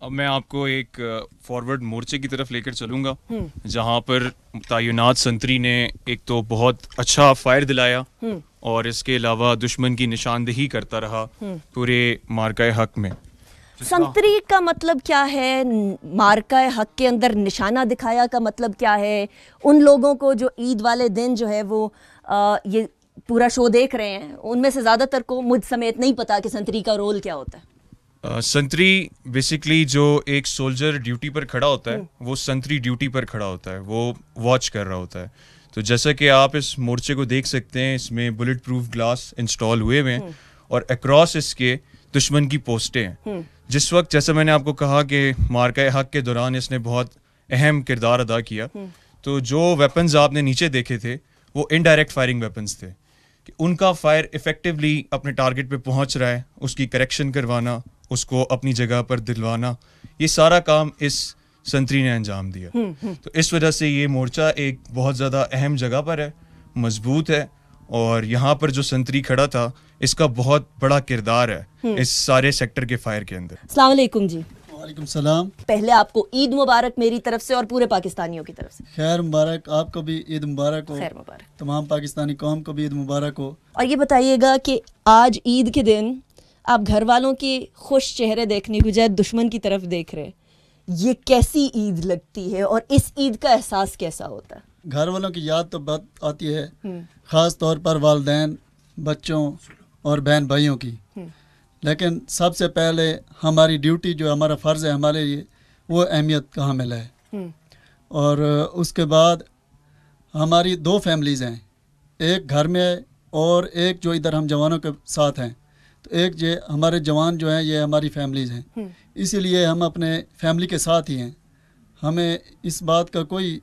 اب میں آپ کو ایک فارورڈ مورچے کی طرف لے کر چلوں گا جہاں پر تعینات سنتری نے ایک تو بہت اچھا فائر دلایا اور اس کے علاوہ دشمن کی نشاندہی کرتا رہا پورے مارکہ حق میں. سنتری کا مطلب کیا ہے؟ مارکہ حق کے اندر نشانہ دکھایا کا مطلب کیا ہے؟ ان لوگوں کو جو عید والے دن جو ہے وہ یہ پورا شو دیکھ رہے ہیں ان میں سے زیادہ تر کو مجھ سمیت نہیں پتا کہ سنتری کا رول کیا ہوتا ہے. سنتری بیسکلی جو ایک سولجر ڈیوٹی پر کھڑا ہوتا ہے وہ سنتری ڈیوٹی پر کھڑا ہوتا ہے, وہ واچ کر رہا ہوتا ہے. تو جیسا کہ آپ اس مورچے کو دیکھ سکتے ہیں اس میں بلٹ پروف گلاس انسٹال ہوئے ہوئے ہیں اور اکراس اس کے دشمن کی پوسٹیں ہیں. جس وقت جیسا میں نے آپ کو کہا کہ مارکہ حق کے دوران اس نے بہت اہم کردار ادا کیا, تو جو ویپنز آپ نے نیچے دیکھے تھے وہ انڈائریکٹ فائرنگ ویپنز تھے کہ ان کا فائر افیکٹولی اپنے ٹارگٹ پہ پہنچ رہا ہے, اس کی کریکشن کروانا, اس کو اپنی جگہ پر دلوانا, یہ سارا کام اس سنتری نے انجام دیا. تو اس وجہ سے یہ مورچہ ایک بہت زیادہ اہم جگہ پر ہے, مضبوط ہے, اور یہاں پر جو سنتری کھڑا تھا اس کا بہت بڑا کردار ہے اس سارے سیکٹر کے فائر کے اندر. السلام علیکم جی. وعلیکم السلام. پہلے آپ کو عید مبارک میری طرف سے اور پورے پاکستانیوں کی طرف سے. خیر مبارک, آپ کو بھی عید مبارک ہو. خیر مبارک. تمام پاکستانی قوم کو بھی عید مبارک ہو. اور یہ بتائیے گا کہ آج عید کے دن آپ گھر والوں کے خوش چہرے دیکھنے کی بجائے دشمن کی طرف دیکھ رہے, یہ کیسی عید لگتی ہے اور اس عید کا احساس کیسا ہوتا ہے؟ گھر والوں کی یاد تو بہت آتی ہے, خاص طور پر والدین, بچوں اور بہن بھائیوں کی. لیکن سب سے پہلے ہماری ڈیوٹی جو ہمارا فرض ہے ہمارے لیے وہ اہمیت کا حامل ہے. اور اس کے بعد ہماری دو فیملیز ہیں, ایک گھر میں اور ایک جو ادھر ہم جوانوں کے ساتھ ہیں. تو ایک جو ہمارے جوان جو ہیں یہ ہماری فیملیز ہیں, اسی لیے ہم اپنے فیملی کے ساتھ ہی ہیں. ہمیں اس بات کا کوئی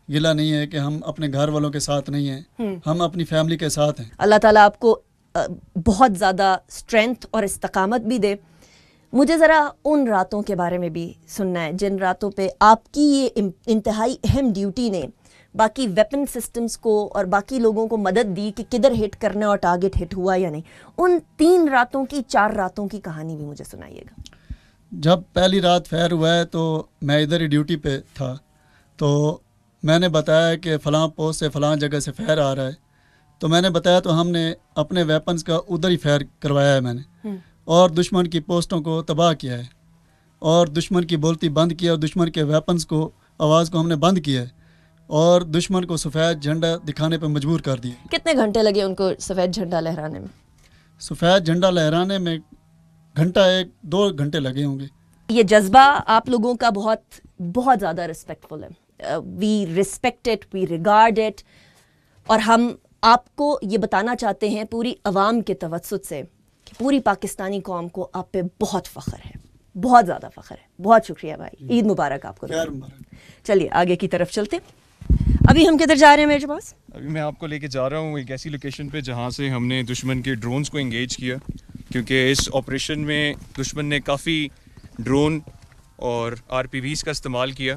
گلہ نہیں ہے کہ ہم اپنے گھر والوں کے ساتھ نہیں ہیں, ہم اپنی فیملی کے ساتھ ہیں. اللہ تعالیٰ آپ کو بہت زیادہ اسٹرینتھ اور استقامت بھی دے. مجھے ذرا ان راتوں کے بارے میں بھی سننا ہے جن راتوں پہ آپ کی یہ انتہائی اہم ڈیوٹی نے باقی ویپن سسٹمز کو اور باقی لوگوں کو مدد دی کہ کدھر ہٹ کرنا اور ٹارگٹ ہٹ ہوا یا نہیں. ان 3 راتوں کی 4 راتوں کی کہانی بھی مجھے سنائیے گا. جب پہلی رات فائر ہوا ہے تو میں ادھر ہی ڈیوٹی پہ تھا, تو میں نے بتایا کہ فلاں پوسٹ سے فلاں جگہ سے فائر آ رہا ہے. تو میں نے بتایا تو ہم نے اپنے ویپنز کا ادھر ہی فائر کروایا ہے میں نے, اور دشمن کی پوسٹوں کو تباہ کیا ہے اور دشمن کی بولتی بند کیا اور دشمن کے ویپنز کو آواز کو ہم نے بند کیا ہے اور دشمن کو سفید جھنڈا دکھانے پہ مجبور کر دیا. کتنے گھنٹے لگے ان کو سفید جھنڈا لہرانے میں؟ سفید جھنڈا لہرانے میں گھنٹہ 1-2 گھنٹے لگے ہوں گے. یہ جذبہ آپ لوگوں کا بہت بہت زیادہ ریسپیکٹفل ہے. We respect it, we regard it, اور ہم آپ کو یہ بتانا چاہتے ہیں پوری عوام کے توسط سے کہ پوری پاکستانی قوم کو آپ پہ بہت فخر ہے, بہت زیادہ فخر ہے. بہت شکریہ بھائی, عید مبارک آپ کو. چلیے آگے کی طرف چلتے. ابھی ہم کدھر جا رہے ہیں میرے پاس؟ ابھی میں آپ کو لے کے جا رہا ہوں ایک ایسی لوکیشن پہ جہاں سے ہم نے دشمن کے ڈرونز کو انگیج کیا, کیونکہ اس آپریشن میں دشمن نے کافی ڈرون اور RPVs کا استعمال کیا.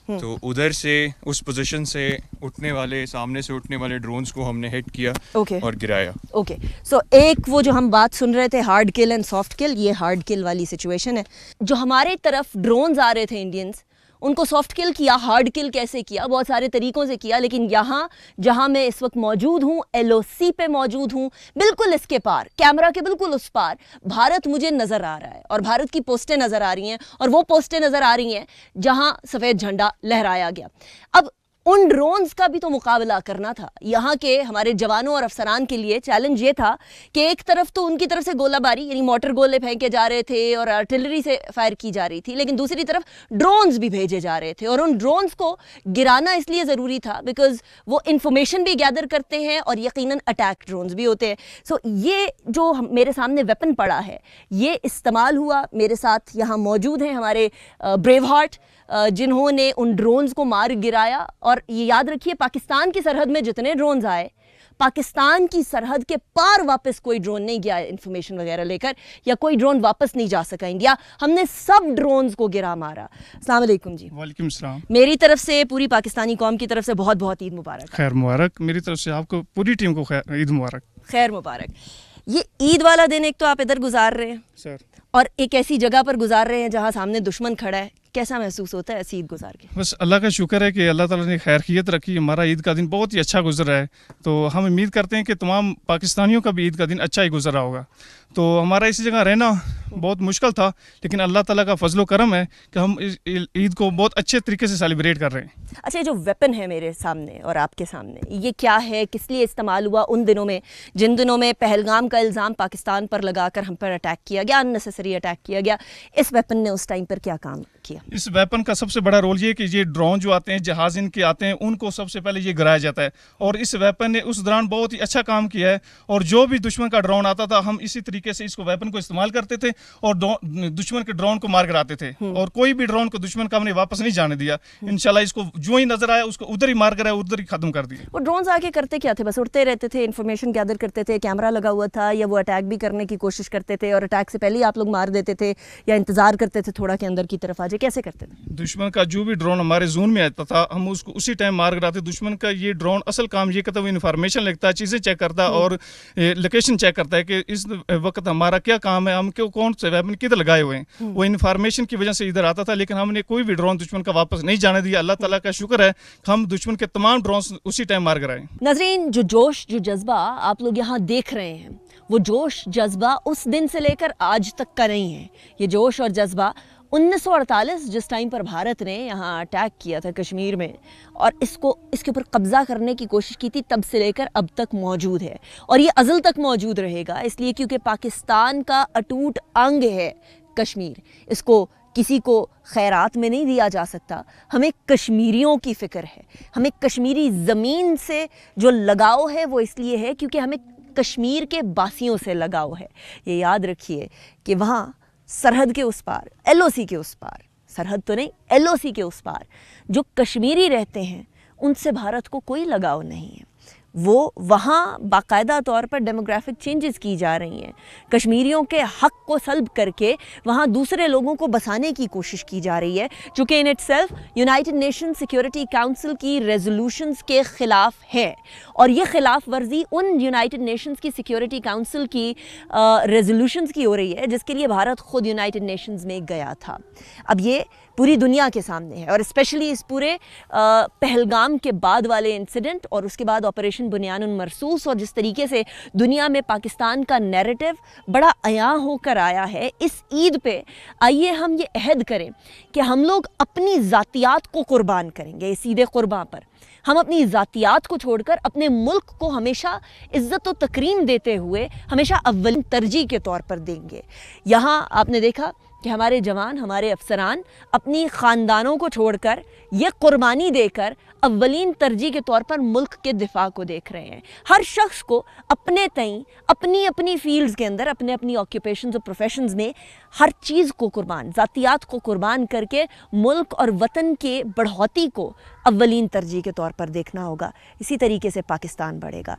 تو ادھر سے اس پوزیشن سے اٹھنے والے سامنے سے اٹھنے والے ڈرونز کو ہم نے ہٹ کیا اور گرایا. اوکے, سو ایک وہ جو ہم بات سن رہے تھے ہارڈ کل اینڈ سافٹ کل, یہ ہارڈ کل والی سچویشن ہے. جو ہمارے طرف ڈرونز آ رہے تھے انڈینز, ان کو سافٹ کل کیا, ہارڈ کل کیسے کیا, بہت سارے طریقوں سے کیا. لیکن یہاں جہاں میں اس وقت موجود ہوں, LOC پہ موجود ہوں, بالکل اس کے پار, کیمرہ کے بالکل اس پار بھارت مجھے نظر آ رہا ہے اور بھارت کی پوسٹیں نظر آ رہی ہیں, اور وہ پوسٹیں نظر آ رہی ہیں جہاں سفید جھنڈا لہرایا گیا. اب ان ڈرونز کا بھی تو مقابلہ کرنا تھا. یہاں کے ہمارے جوانوں اور افسران کے لیے چیلنج یہ تھا کہ ایک طرف تو ان کی طرف سے گولہ باری یعنی موٹر گولے پھینکے جا رہے تھے اور آرٹلری سے فائر کی جا رہی تھی, لیکن دوسری طرف ڈرونز بھی بھیجے جا رہے تھے. اور ان ڈرونز کو گرانا اس لیے ضروری تھا بیکاز وہ انفارمیشن بھی گیدر کرتے ہیں اور یقیناً اٹیک ڈرونز بھی ہوتے ہیں. سو یہ جو میرے سامنے ویپن پڑا ہے یہ استعمال ہوا. میرے ساتھ یہاں موجود ہیں ہمارے بریو ہارٹ جنہوں نے ان ڈرونز کو مار گرایا. اور یہ یاد رکھیے پاکستان کی سرحد میں جتنے ڈرونز آئے, پاکستان کی سرحد کے پار واپس کوئی ڈرون نہیں گیا انفارمیشن وغیرہ لے کر, یا کوئی ڈرون واپس نہیں جا سکا انڈیا. ہم نے سب ڈرونز کو گرا مارا. السلام علیکم جی. وعلیکم السلام. میری طرف سے پوری پاکستانی قوم کی طرف سے بہت بہت عید مبارک. خیر مبارک. میری طرف سے آپ کو پوری ٹیم کو عید مبارک. خیر مبارک. یہ عید والا دن ایک تو آپ ادھر گزار رہے ہیں سر، اور ایک ایسی جگہ پر گزار رہے ہیں جہاں سامنے دشمن کھڑا ہے، کیسا محسوس ہوتا ہے ایسی عید گزار کے؟ بس اللہ کا شکر ہے کہ اللہ تعالیٰ نے خیریت رکھی، ہمارا عید کا دن بہت ہی اچھا گزرا ہے. تو ہم امید کرتے ہیں کہ تمام پاکستانیوں کا بھی عید کا دن اچھا ہی گزرا ہوگا. تو ہمارا اسی جگہ رہنا بہت مشکل تھا، لیکن اللہ تعالیٰ کا فضل و کرم ہے کہ ہم اس عید کو بہت اچھے طریقے سے سیلیبریٹ کر رہے ہیں. اچھا، جو ویپن ہے میرے سامنے اور آپ کے سامنے، یہ کیا ہے، کس لیے استعمال ہوا ان دنوں میں جن دنوں میں پہلگام کا الزام پاکستان پر لگا کر ہم پر اٹیک کیا گیا، ان نیسیسری اٹیک کیا گیا؟ اس ویپن نے اس ٹائم پر کیا کام کیا؟ اس ویپن کا سب سے بڑا رول یہ ہے کہ یہ ڈرون جو آتے ہیں، جہاز ان کے آتے ہیں، ان کو سب سے پہلے یہ گرایا جاتا ہے. اور اس ویپن نے اس دوران بہت ہی اچھا کام کیا ہے. اور جو بھی دشمن کا ڈرون آتا تھا، ہم اسی طریقے سے اس کو ویپن کو استعمال کرتے تھے اور دشمن کے ڈرون کو مار کراتے تھے. اور کوئی بھی ڈرون کو دشمن کا ہم نے واپس نہیں جانے دیا. انشاءاللہ اس کو جو ہی نظر آیا اس کو ادھر ہی مار کرایا، ادھر ہی ختم کر دیا. وہ ڈرونز آ کے کرتے کیا تھے؟ بس اڑتے رہتے تھے، انفارمیشن گیدر کرتے تھے، کیمرہ لگا ہوا تھا، یا وہ اٹیک بھی کرنے کی کوشش کرتے تھے اور اٹیک سے پہلے ہی آپ لوگ مار دیتے تھے، یا انتظار کرتے تھے تھوڑا کہ اندر کی طرف آ جائے؟ کیسے کرتے تھے؟ دشمن کا جو بھی ڈرون ہمارے زون میں آتا تھا، ہم اس کو اسی ٹائم مار کراتے. دشمن کا یہ ڈرون اصل کام یہ کرتا ہے، وہ انفارمیشن لگتا ہے، چیزیں چیک کرتا ہے اور لوکیشن چیک کرتا ہے کہ اس وقت ہمارا کیا کام ہے، ہم کون سے ویپن کدھر لگائے ہوئے ہیں. وہ انفارمیشن کی وجہ سے ادھر آتا تھا، لیکن ہم نے کوئی بھی ڈرون دشمن کا واپس نہیں جانے دیا. اللہ تعالیٰ کا شکر ہے کہ ہم دشمن کے تمام ڈرونز اسی ٹائم مار کرائے. ناظرین، جو جوش، جو جذبہ آپ لوگ یہاں دیکھ رہے ہیں، وہ جوش جذبہ اس دن سے لے کر آج تک کا نہیں ہے. یہ جوش اور جذبہ 1948 جس ٹائم پر بھارت نے یہاں اٹیک کیا تھا کشمیر میں اور اس کے اوپر قبضہ کرنے کی کوشش کی تھی، تب سے لے کر اب تک موجود ہے اور یہ ازل تک موجود رہے گا. اس لیے کیونکہ پاکستان کا اٹوٹ انگ ہے کشمیر. اس کو کسی کو خیرات میں نہیں دیا جا سکتا. ہمیں کشمیریوں کی فکر ہے، ہمیں کشمیری زمین سے جو لگاؤ ہے وہ اس لیے ہے کیونکہ ہمیں کشمیر کے باسیوں سے لگاؤ ہے. یہ یاد رکھیے کہ وہاں سرحد کے اس پار، ایل او سی کے اس پار، سرحد تو نہیں، ایل او سی کے اس پار جو کشمیری رہتے ہیں ان سے بھارت کو کوئی لگاؤ نہیں ہے. وہ وہاں باقاعدہ طور پر ڈیموگرافک چینجز کی جا رہی ہیں. کشمیریوں کے حق کو سلب کر کے وہاں دوسرے لوگوں کو بسانے کی کوشش کی جا رہی ہے، جو کہ in it self United nation security council کی ریزولوشنز کے خلاف ہے. اور یہ خلاف ورزی ان یونائٹڈ نیشنز کی سیکیورٹی کاؤنسل کی ریزولوشنز کی ہو رہی ہے جس کے لیے بھارت خود یونائٹڈ نیشنز میں گیا تھا. اب یہ پوری دنیا کے سامنے ہے اور اسپیشلی اس پورے پہلگام کے بعد والے انسیڈنٹ اور اس کے بعد آپریشن بنیان مرصوص اور جس طریقے سے دنیا میں پاکستان کا نیریٹو بڑا عیاں ہو کر آیا ہے. اس عید پہ آئیے ہم یہ عہد کریں کہ ہم لوگ اپنی ذاتیات کو قربان کریں گے. اس عید قرباں پر ہم اپنی ذاتیات کو چھوڑ کر اپنے ملک کو ہمیشہ عزت و تکریم دیتے ہوئے ہمیشہ اولین ترجیح کے طور پر دیں گے. یہاں آپ نے دیکھا کہ ہمارے جوان، ہمارے افسران اپنی خاندانوں کو چھوڑ کر یہ قربانی دے کر اولین ترجیح کے طور پر ملک کے دفاع کو دیکھ رہے ہیں. ہر شخص کو اپنے تئیں اپنی اپنی فیلڈز کے اندر، اپنے اپنی آکیوپیشنز اور پروفیشنز میں ہر چیز کو قربان، ذاتیات کو قربان کر کے ملک اور وطن کے بڑھوتی کو اولین ترجیح کے طور پر دیکھنا ہوگا. اسی طریقے سے پاکستان بڑھے گا.